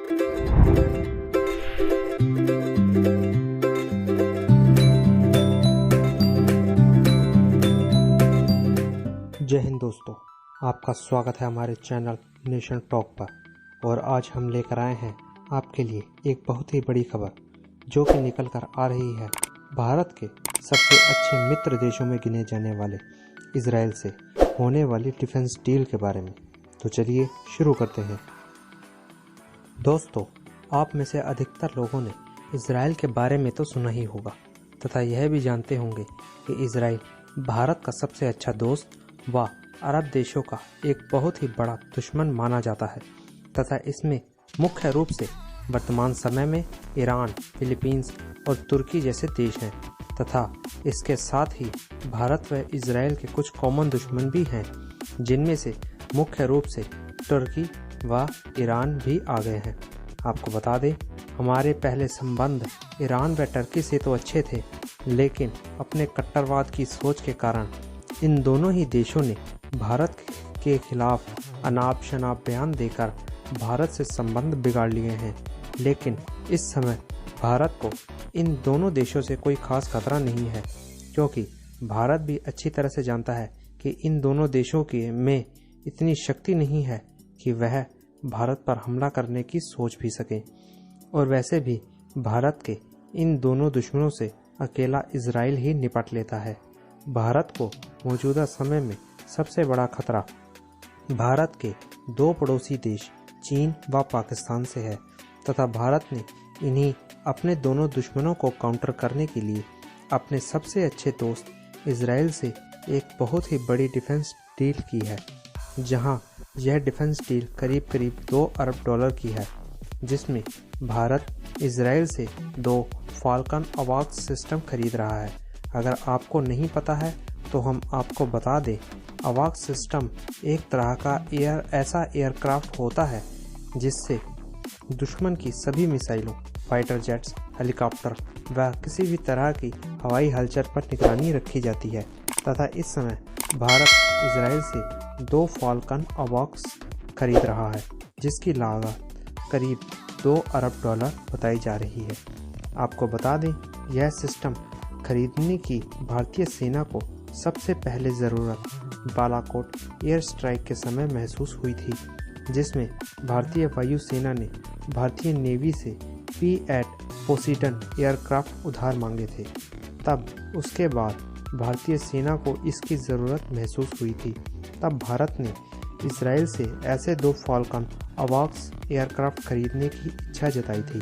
जय हिंद दोस्तों, आपका स्वागत है हमारे चैनल नेशन टॉक पर। और आज हम लेकर आए हैं आपके लिए एक बहुत ही बड़ी खबर जो कि निकल कर आ रही है भारत के सबसे अच्छे मित्र देशों में गिने जाने वाले इजराइल से होने वाली डिफेंस डील के बारे में। तो चलिए शुरू करते हैं। दोस्तों, आप में से अधिकतर लोगों ने इजराइल के बारे में तो सुना ही होगा तथा यह भी जानते होंगे कि इजराइल भारत का सबसे अच्छा दोस्त व अरब देशों का एक बहुत ही बड़ा दुश्मन माना जाता है तथा इसमें मुख्य रूप से वर्तमान समय में ईरान, फिलीपींस और तुर्की जैसे देश हैं तथा इसके साथ ही भारत व इजराइल के कुछ कॉमन दुश्मन भी हैं, जिनमें से मुख्य रूप से तुर्की व ईरान भी आ गए हैं। आपको बता दें, हमारे पहले संबंध ईरान व तुर्की से तो अच्छे थे, लेकिन अपने कट्टरवाद की सोच के कारण इन दोनों ही देशों ने भारत के खिलाफ अनाप शनाप बयान देकर भारत से संबंध बिगाड़ लिए हैं। लेकिन इस समय भारत को इन दोनों देशों से कोई खास खतरा नहीं है, क्योंकि भारत भी अच्छी तरह से जानता है कि इन दोनों देशों के में इतनी शक्ति नहीं है कि वह भारत पर हमला करने की सोच भी सके। और वैसे भी भारत के इन दोनों दुश्मनों से अकेला इजराइल ही निपट लेता है। भारत को मौजूदा समय में सबसे बड़ा खतरा भारत के दो पड़ोसी देश चीन व पाकिस्तान से है तथा भारत ने इन्हीं अपने दोनों दुश्मनों को काउंटर करने के लिए अपने सबसे अच्छे दोस्त इजराइल से एक बहुत ही बड़ी डिफेंस डील की है, जहां यह डिफेंस डील करीब करीब 2 अरब डॉलर की है, जिसमें भारत इजराइल से 2 फाल्कन अवाक्स सिस्टम खरीद रहा है। अगर आपको नहीं पता है तो हम आपको बता दें, अवाक्स सिस्टम एक तरह का ऐसा एयरक्राफ्ट होता है जिससे दुश्मन की सभी मिसाइलों, फाइटर जेट्स, हेलीकॉप्टर व किसी भी तरह की हवाई हलचल पर निगरानी रखी जाती है तथा इस समय भारत इजराइल से 2 फाल्कन अवाक्स खरीद रहा है, जिसकी लागत करीब 2 अरब डॉलर बताई जा रही है। आपको बता दें, यह सिस्टम खरीदने की भारतीय सेना को सबसे पहले ज़रूरत बालाकोट एयर स्ट्राइक के समय महसूस हुई थी, जिसमें भारतीय वायुसेना ने भारतीय नेवी से P-8 पोसीडन एयरक्राफ्ट उधार मांगे थे। तब उसके बाद भारतीय सेना को इसकी ज़रूरत महसूस हुई थी। तब भारत ने इजराइल से ऐसे 2 फाल्कन अवाक्स एयरक्राफ्ट खरीदने की इच्छा जताई थी,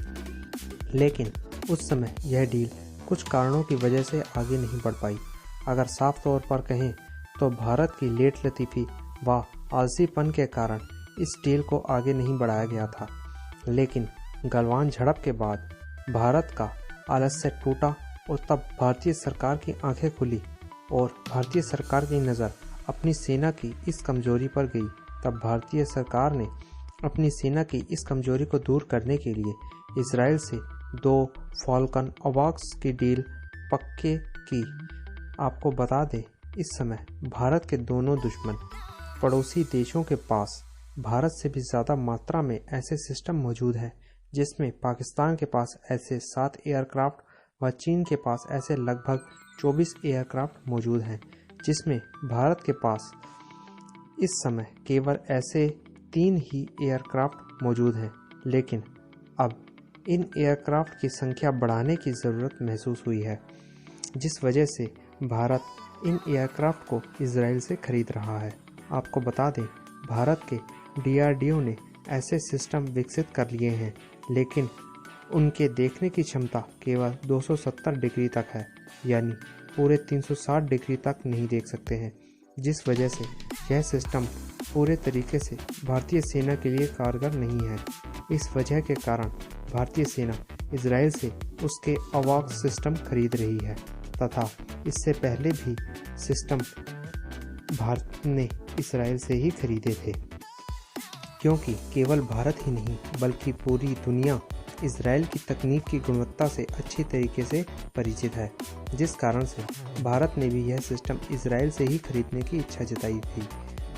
लेकिन उस समय यह डील कुछ कारणों की वजह से आगे नहीं बढ़ पाई। अगर साफ तौर पर कहें तो भारत की लेट लतीफ़ी व आलसीपन के कारण इस डील को आगे नहीं बढ़ाया गया था। लेकिन गलवान झड़प के बाद भारत का आलस्य टूटा और तब भारतीय सरकार की आंखें खुली और भारतीय सरकार की नज़र अपनी सेना की इस कमजोरी पर गई। तब भारतीय सरकार ने अपनी सेना की इस कमजोरी को दूर करने के लिए इजराइल से 2 फाल्कन अवाक्स की डील पक्के की। आपको बता दें, इस समय भारत के दोनों दुश्मन पड़ोसी देशों के पास भारत से भी ज़्यादा मात्रा में ऐसे सिस्टम मौजूद हैं, जिसमें पाकिस्तान के पास ऐसे 7 एयरक्राफ्ट व चीन के पास ऐसे लगभग 24 एयरक्राफ्ट मौजूद हैं, जिसमें भारत के पास इस समय केवल ऐसे 3 ही एयरक्राफ्ट मौजूद हैं। लेकिन अब इन एयरक्राफ्ट की संख्या बढ़ाने की ज़रूरत महसूस हुई है, जिस वजह से भारत इन एयरक्राफ्ट को इजराइल से खरीद रहा है। आपको बता दें, भारत के DRDO ने ऐसे सिस्टम विकसित कर लिए हैं, लेकिन उनके देखने की क्षमता केवल 270 डिग्री तक है, यानी पूरे 360 डिग्री तक नहीं देख सकते हैं, जिस वजह से यह सिस्टम पूरे तरीके से भारतीय सेना के लिए कारगर नहीं है। इस वजह के कारण भारतीय सेना इजराइल से उसके अवाक्स सिस्टम खरीद रही है तथा इससे पहले भी सिस्टम भारत ने इजराइल से ही खरीदे थे, क्योंकि केवल भारत ही नहीं बल्कि पूरी दुनिया इजराइल की तकनीक की गुणवत्ता से अच्छी तरीके से परिचित है, जिस कारण से भारत ने भी यह सिस्टम इजराइल से ही खरीदने की इच्छा जताई थी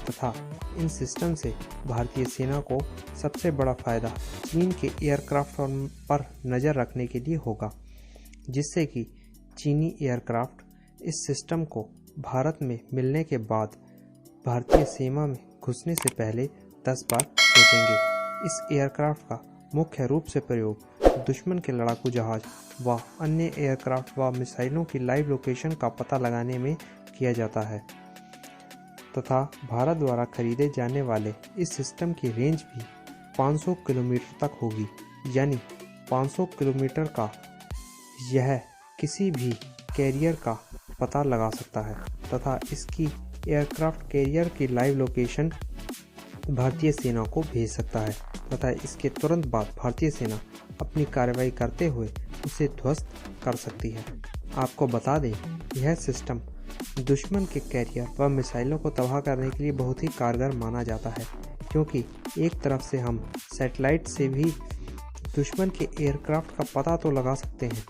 तथा इन सिस्टम से भारतीय सेना को सबसे बड़ा फायदा चीन के एयरक्राफ्ट पर नज़र रखने के लिए होगा, जिससे कि चीनी एयरक्राफ्ट इस सिस्टम को भारत में मिलने के बाद भारतीय सीमा में घुसने से पहले 10 बार सोचेंगे। इस एयरक्राफ्ट का मुख्य रूप से प्रयोग दुश्मन के लड़ाकू जहाज व अन्य एयरक्राफ्ट व मिसाइलों की लाइव लोकेशन का पता लगाने में किया जाता है तथा भारत द्वारा खरीदे जाने वाले इस सिस्टम की रेंज भी 500 किलोमीटर तक होगी, यानी 500 किलोमीटर का यह किसी भी कैरियर का पता लगा सकता है तथा इसकी एयरक्राफ्ट कैरियर की लाइव लोकेशन भारतीय सेना को भेज सकता है तथा इसके तुरंत बाद भारतीय सेना अपनी कार्रवाई करते हुए उसे ध्वस्त कर सकती है। आपको बता दें, यह सिस्टम दुश्मन के कैरियर व मिसाइलों को तबाह करने के लिए बहुत ही कारगर माना जाता है, क्योंकि एक तरफ से हम सैटेलाइट से भी दुश्मन के एयरक्राफ्ट का पता तो लगा सकते हैं,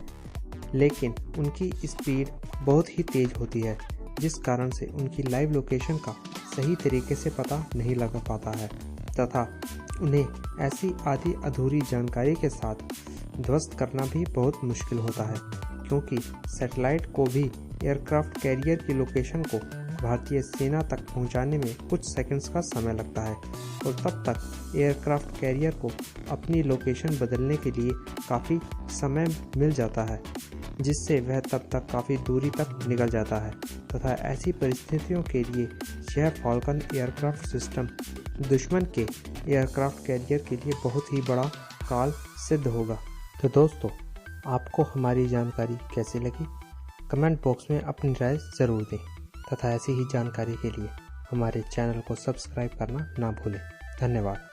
लेकिन उनकी स्पीड बहुत ही तेज़ होती है, जिस कारण से उनकी लाइव लोकेशन का सही तरीके से पता नहीं लगा पाता है तथा उन्हें ऐसी आधी अधूरी जानकारी के साथ ध्वस्त करना भी बहुत मुश्किल होता है, क्योंकि सैटेलाइट को भी एयरक्राफ्ट कैरियर की लोकेशन को भारतीय सेना तक पहुंचाने में कुछ सेकंड्स का समय लगता है और तब तक एयरक्राफ्ट कैरियर को अपनी लोकेशन बदलने के लिए काफ़ी समय मिल जाता है, जिससे वह तब तक काफ़ी दूरी तक निकल जाता है तथा ऐसी परिस्थितियों के लिए यह फॉल्कन एयरक्राफ्ट सिस्टम दुश्मन के एयरक्राफ्ट कैरियर के लिए बहुत ही बड़ा काल सिद्ध होगा। तो दोस्तों, आपको हमारी जानकारी कैसी लगी? कमेंट बॉक्स में अपनी राय ज़रूर दें तथा ऐसी ही जानकारी के लिए हमारे चैनल को सब्सक्राइब करना ना भूलें। धन्यवाद।